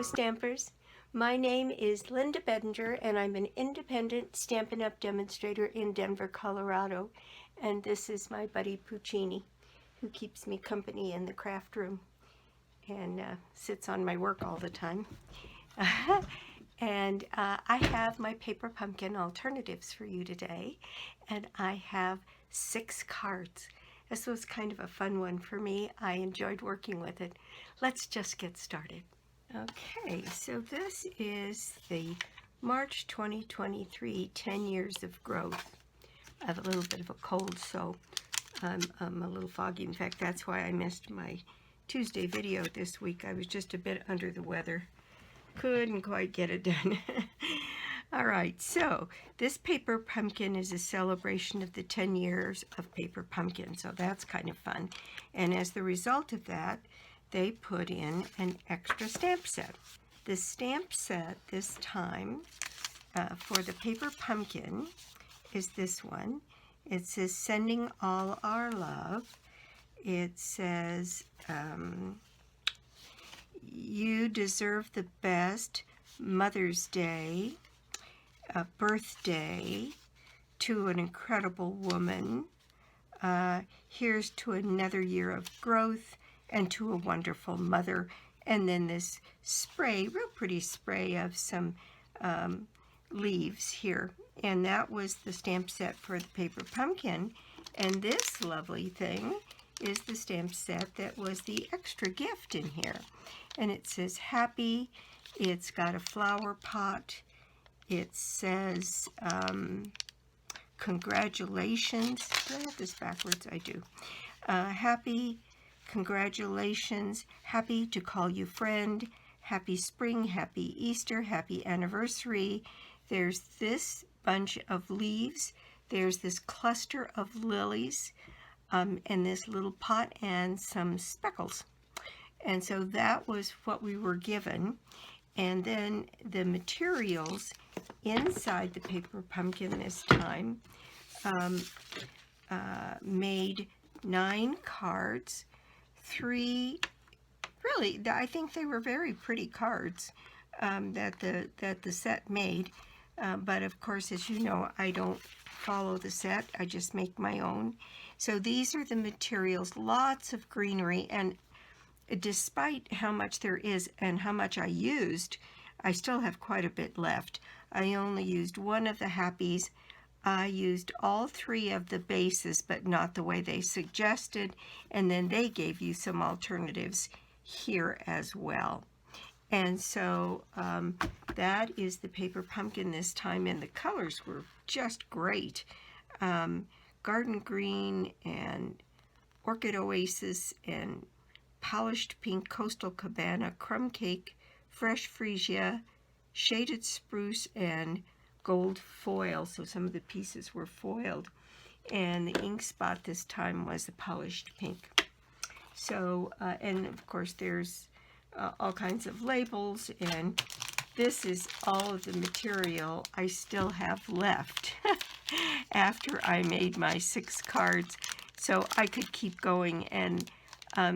Stampers. My name is Linda Bedinger, and I'm an independent Stampin' Up! Demonstrator in Denver, Colorado. And this is my buddy Puccini, who keeps me company in the craft room and sits on my work all the time. And I have my paper pumpkin alternatives for you today, and I have 6 cards. This was kind of a fun one for me. I enjoyed working with it. Let's just get started. Okay, so this is the March 2023 10 Years of Growth. I have a little bit of a cold, so I'm a little foggy. In fact, that's why I missed my Tuesday video this week. I was just a bit under the weather. Couldn't quite get it done. All right, so this paper pumpkin is a celebration of the 10 years of paper pumpkin, so that's kind of fun. And as the result of that, they put in an extra stamp set. The stamp set this time for the paper pumpkin is this one. It says, "Sending all our love." It says, "You deserve the best Mother's Day, a birthday to an incredible woman. Here's to another year of growth and to a wonderful mother." And then this spray, real pretty spray of some leaves here. And that was the stamp set for the paper pumpkin. And this lovely thing is the stamp set that was the extra gift in here. And it says happy. It's got a flower pot. It says congratulations. Do I have this backwards? I do. Happy, congratulations, happy to call you friend, happy spring, happy Easter, happy anniversary. There's this bunch of leaves. There's this cluster of lilies and this little pot and some speckles. And so that was what we were given. And then the materials inside the paper pumpkin this time made 9 cards, 3, really, I think they were very pretty cards that the set made. But of course, as you know, I don't follow the set. I just make my own. So these are the materials, lots of greenery, and despite how much there is and how much I used, I still have quite a bit left. I only used one of the happies. I used all 3 of the bases, but not the way they suggested. And then they gave you some alternatives here as well. And so that is the paper pumpkin this time, and the colors were just great. Garden green and orchid oasis and polished pink Coastal Cabana, crumb cake, fresh freesia, shaded spruce, and gold foil. So some of the pieces were foiled. And the ink spot this time was the polished pink. So, and of course there's all kinds of labels, and this is all of the material I still have left after I made my 6 cards. So I could keep going, and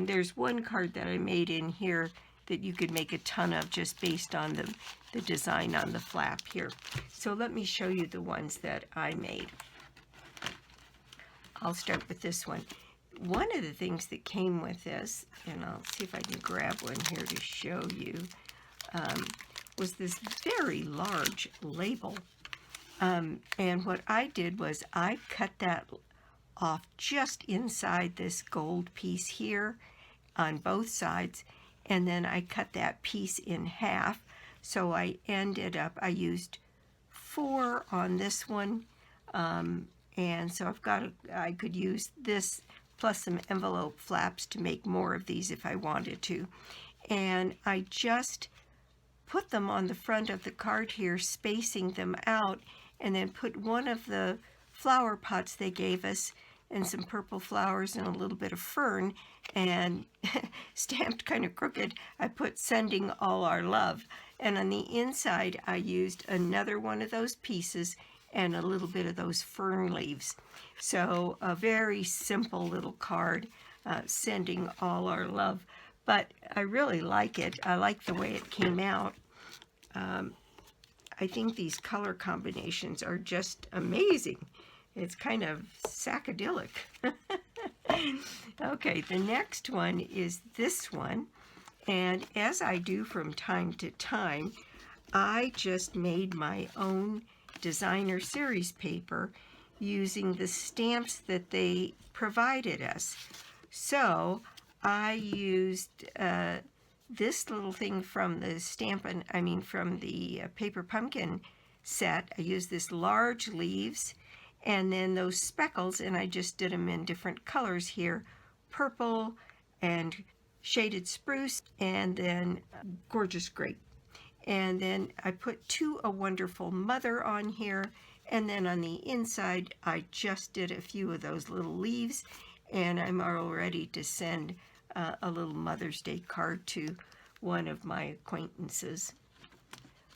there's one card that I made in here that you could make a ton of just based on the design on the flap here. So let me show you the ones that I made. I'll start with this one. One of the things that came with this, and I'll see if I can grab one here to show you, was this very large label. And what I did was I cut that off just inside this gold piece here on both sides, and then I cut that piece in half. So I ended up, I used 4 on this one, and so I could use this plus some envelope flaps to make more of these if I wanted to. And I just put them on the front of the card here, spacing them out, and then put one of the flower pots they gave us and some purple flowers and a little bit of fern, and stamped kind of crooked, I put "Sending all our love." And on the inside, I used another one of those pieces and a little bit of those fern leaves. So a very simple little card, "Sending all our love." but I really like it. I like the way it came out. I think these color combinations are just amazing. It's kind of psychedelic. Okay, the next one is this one. And as I do from time to time, I just made my own designer series paper using the stamps that they provided us. So I used this little thing from the from the Paper Pumpkin set. I used this large leaves and then those speckles, and I just did them in different colors here, purple and shaded spruce, and then gorgeous grape. And then I put To a Wonderful Mother on here, and then on the inside I just did a few of those little leaves, and I'm all ready to send a little Mother's Day card to one of my acquaintances.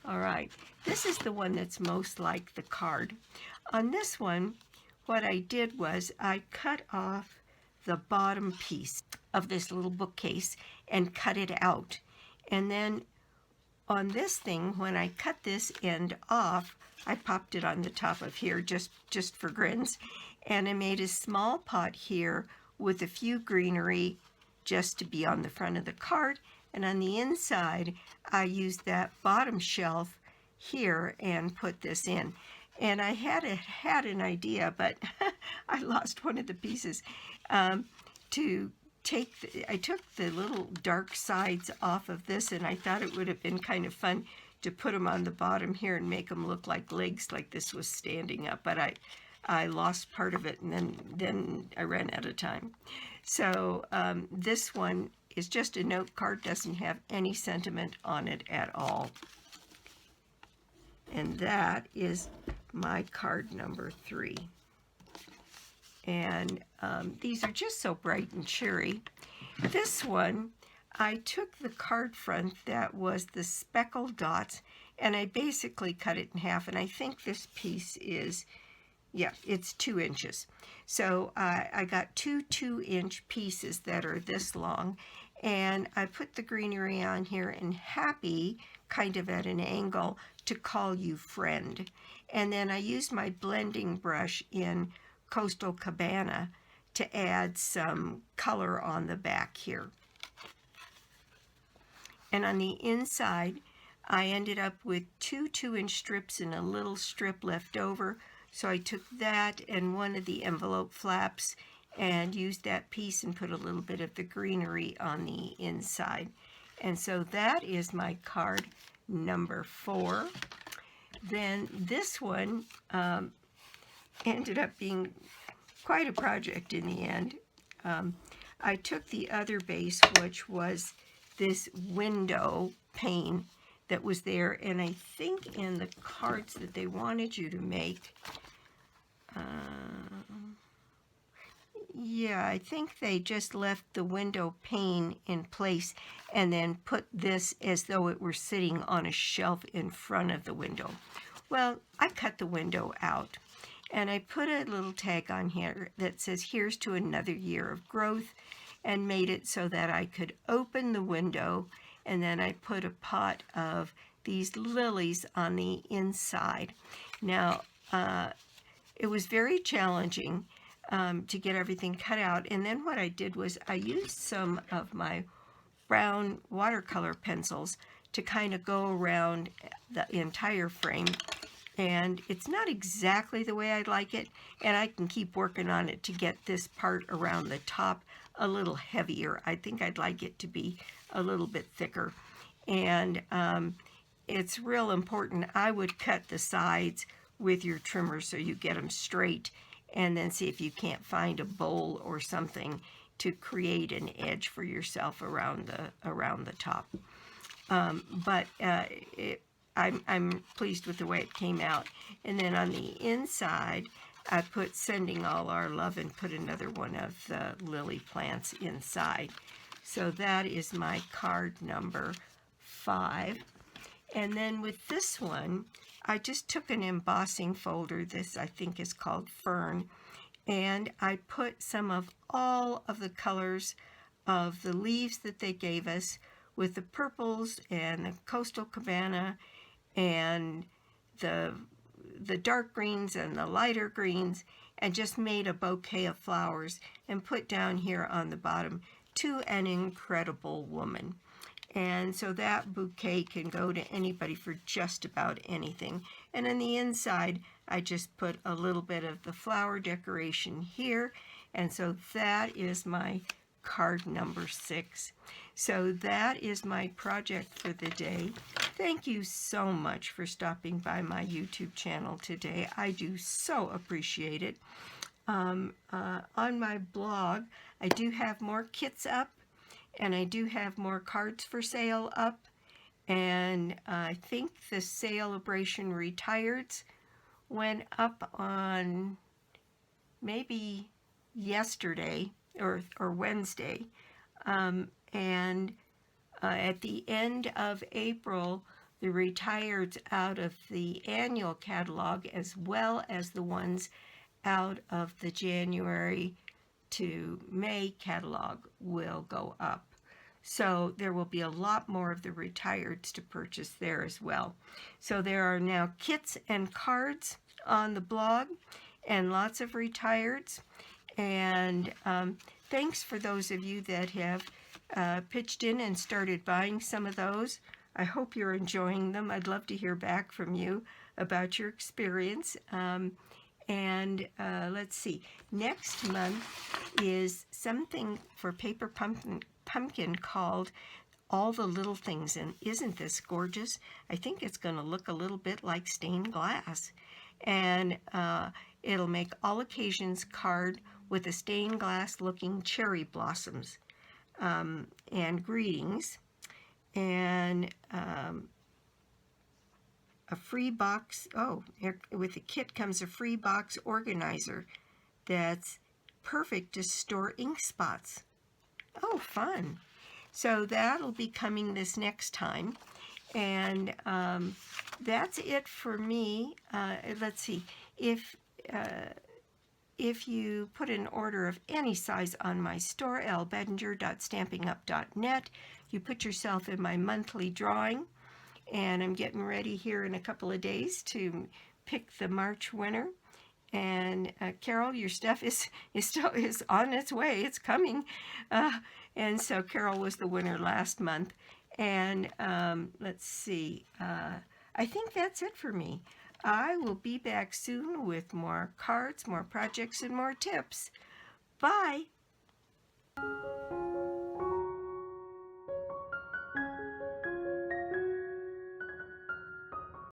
All right, this is the one that's most like the card. On this one, what I did was I cut off the bottom piece of this little bookcase and cut it out. And then on this thing, when I cut this end off, I popped it on the top of here just for grins. And I made a small pot here with a few greenery just to be on the front of the card. And on the inside, I used that bottom shelf here and put this in. And I had an idea, but I lost one of the pieces. I took the little dark sides off of this, and I thought it would have been kind of fun to put them on the bottom here and make them look like legs, like this was standing up. But I lost part of it, and then I ran out of time. So this one is just a note card, doesn't have any sentiment on it at all. And that is my card number 3. And these are just so bright and cheery. This one, I took the card front that was the speckled dots, and I basically cut it in half, and I think this piece is, yeah, it's 2 inches. So I got 2 2-inch pieces that are this long, and I put the greenery on here and happy, kind of at an angle, to call you friend. And then I used my blending brush in Coastal Cabana to add some color on the back here. And on the inside, I ended up with 2 2-inch strips and a little strip left over. So I took that and one of the envelope flaps and used that piece and put a little bit of the greenery on the inside. And so that is my card number 4. Then this one ended up being quite a project in the end. I took the other base, which was this window pane that was there, and I think in the cards that they wanted you to make, yeah, I think they just left the window pane in place and then put this as though it were sitting on a shelf in front of the window. Well, I cut the window out and I put a little tag on here that says, "Here's to another year of growth," and made it so that I could open the window, and then I put a pot of these lilies on the inside. Now, it was very challenging to get everything cut out, and then what I did was I used some of my brown watercolor pencils to kind of go around the entire frame, and it's not exactly the way I'd like it, and I can keep working on it to get this part around the top a little heavier. I think I'd like it to be a little bit thicker, and it's real important. I would cut the sides with your trimmer so you get them straight, and then see if you can't find a bowl or something to create an edge for yourself around the top. I'm pleased with the way it came out. And then on the inside, I put "Sending All Our Love" and put another one of the lily plants inside. So that is my card number 5. And then with this one, I just took an embossing folder. This I think is called Fern. And I put some of all of the colors of the leaves that they gave us with the purples and the Coastal Cabana and the dark greens and the lighter greens, and just made a bouquet of flowers and put down here on the bottom, to an incredible woman. And so that bouquet can go to anybody for just about anything. And on the inside, I just put a little bit of the flower decoration here. And so that is my card number 6. So that is my project for the day. Thank you so much for stopping by my YouTube channel today. I do so appreciate it. On my blog, I do have more kits up, and I do have more cards for sale up, and I think the Celebration Retireds went up on maybe yesterday or Wednesday, and at the end of April, the retireds out of the annual catalog, as well as the ones out of the January to May catalog, will go up. So there will be a lot more of the retireds to purchase there as well. So there are now kits and cards on the blog, and lots of retireds. And thanks for those of you that have pitched in and started buying some of those. I hope you're enjoying them. I'd love to hear back from you about your experience. Let's see, next month is something for Paper Pumpkin called All the Little Things, and isn't this gorgeous? I think it's going to look a little bit like stained glass, and it'll make all occasions card with a stained glass looking cherry blossoms and greetings, and a free box. Oh, with the kit comes a free box organizer that's perfect to store ink spots. Oh, fun. So that'll be coming this next time. And that's it for me. Let's see. If you put an order of any size on my store, lbedinger.stampinup.net, you put yourself in my monthly drawing. And I'm getting ready here in a couple of days to pick the March winner. And Carol, your stuff is on its way. It's coming. And so Carol was the winner last month. And let's see. I think that's it for me. I will be back soon with more cards, more projects, and more tips. Bye.